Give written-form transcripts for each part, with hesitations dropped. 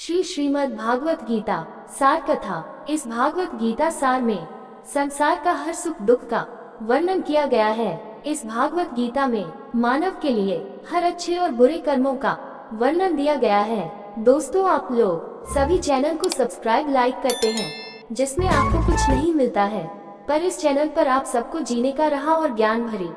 श्रीमद् भागवत गीता सार कथा। इस भागवत गीता सार में संसार का हर सुख दुख का वर्णन किया गया है। इस भागवत गीता में मानव के लिए हर अच्छे और बुरे कर्मों का वर्णन दिया गया है। दोस्तों, आप लोग सभी चैनल को सब्सक्राइब लाइक करते हैं, जिसमें आपको कुछ नहीं मिलता है, पर इस चैनल पर आप सबको जीने का राह और ज्ञान भरी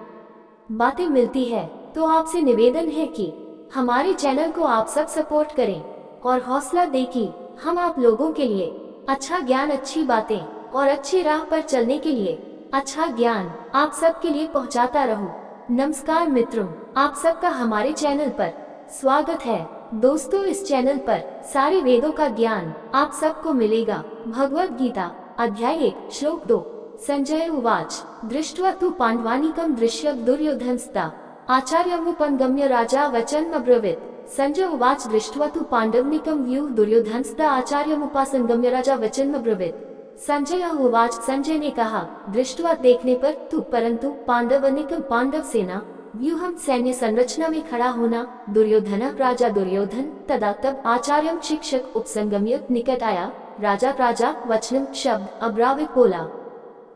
बातें मिलती है। तो आपसे निवेदन है कि हमारे चैनल को आप सब सपोर्ट करें और हौसला दें कि हम आप लोगों के लिए अच्छा ज्ञान, अच्छी बातें और अच्छी राह पर चलने के लिए अच्छा ज्ञान आप सब के लिए पहुंचाता रहूं। नमस्कार मित्रों, आप सबका हमारे चैनल पर स्वागत है। दोस्तों, इस चैनल पर सारे वेदों का ज्ञान आप सबको मिलेगा। भगवद गीता अध्याय 1 श्लोक 2। संजय उवाच दृष्ट्वा तु पांडवानीकं दृश्य दुर्योधनस्ता आचार्यमुपगम्य राजा वचनमब्रवीत्। संजय उवाच दृष्ट्वा तु पांडवनीकं व्यूह दुर्योधनस्ता आचार्यमुपसंगम्य राजा वचनमब्रवीत्। संजय उवाच, संजय ने कहा, दृष्ट्वा देखने पर, तु परंतु, पांडवनीकं पांडव सेना, व्यूहम सैन्य संरचना में खड़ा होना, दुर्योधन राजा दुर्योधन, तदा तब, आचार्यम शिक्षक उपसंगम्य निकट आया, राजा वचनम शब्द अब्रावित बोला।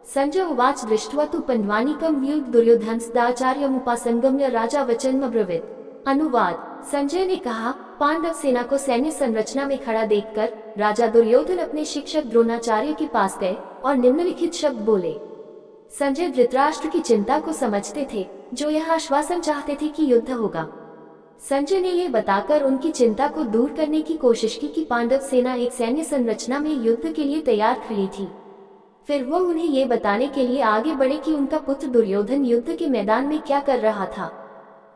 संजय उवाच दृष्ट्वा तु पांडवानीकं व्यूह दुर्योधनस्ता आचार्यमुपसंगम्य राजा वचनमब्रवीत्। अनुवाद। संजय ने कहा, पांडव सेना को सैन्य संरचना में खड़ा देखकर राजा दुर्योधन अपने शिक्षक द्रोणाचार्य के पास गए और निम्नलिखित शब्द बोले। संजय धृतराष्ट्र की चिंता को समझते थे, जो यह आश्वासन चाहते थे कि युद्ध होगा। संजय ने यह बताकर उनकी चिंता को दूर करने की कोशिश की कि पांडव सेना एक सैन्य संरचना में युद्ध के लिए तैयार खड़ी थी। फिर वो उन्हें ये बताने के लिए आगे बढ़े कि उनका पुत्र दुर्योधन युद्ध के मैदान में क्या कर रहा था।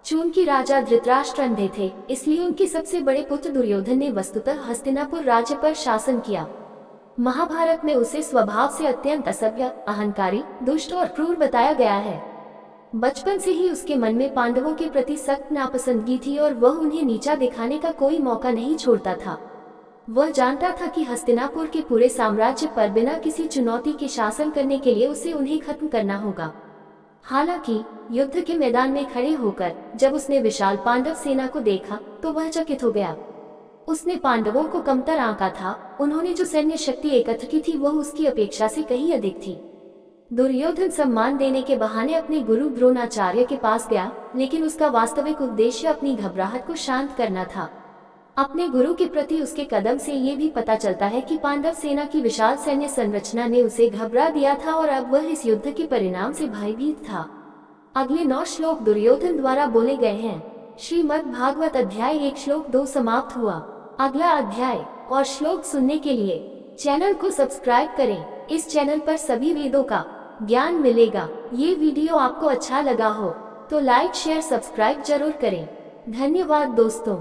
चूंकि राजा धृतराष्ट्र अंधे थे, इसलिए उनके सबसे बड़े पुत्र दुर्योधन ने वस्तुतः हस्तिनापुर राज्य पर शासन किया। महाभारत में उसे स्वभाव से अत्यंत असभ्य, अहंकारी, दुष्ट और क्रूर बताया गया है। बचपन से ही उसके मन में पांडवों के प्रति सख्त नापसंदगी थी और वह उन्हें नीचा दिखाने का कोई मौका नहीं छोड़ता था। वह जानता था कि हस्तिनापुर के पूरे साम्राज्य पर बिना किसी चुनौती के शासन करने के लिए उसे उन्हें खत्म करना होगा। हालांकि युद्ध के मैदान में खड़े होकर जब उसने विशाल पांडव सेना को देखा तो वह चकित हो गया। उसने पांडवों को कमतर आंका था। उन्होंने जो सैन्य शक्ति एकत्र की थी वह उसकी अपेक्षा से कहीं अधिक थी। दुर्योधन सम्मान देने के बहाने अपने गुरु द्रोणाचार्य के पास गया, लेकिन उसका वास्तविक उद्देश्य अपनी घबराहट को शांत करना था। अपने गुरु के प्रति उसके कदम से ये भी पता चलता है कि पांडव सेना की विशाल सैन्य संरचना ने उसे घबरा दिया था और अब वह इस युद्ध के परिणाम से भयभीत था। अगले 9 श्लोक दुर्योधन द्वारा बोले गए हैं। श्रीमद् भागवत अध्याय 1 श्लोक 2 समाप्त हुआ। अगला अध्याय और श्लोक सुनने के लिए चैनल को सब्सक्राइब करें। इस चैनल पर सभी वेदों का ज्ञान मिलेगा। ये वीडियो आपको अच्छा लगा हो तो लाइक शेयर सब्सक्राइब जरूर करें। धन्यवाद दोस्तों।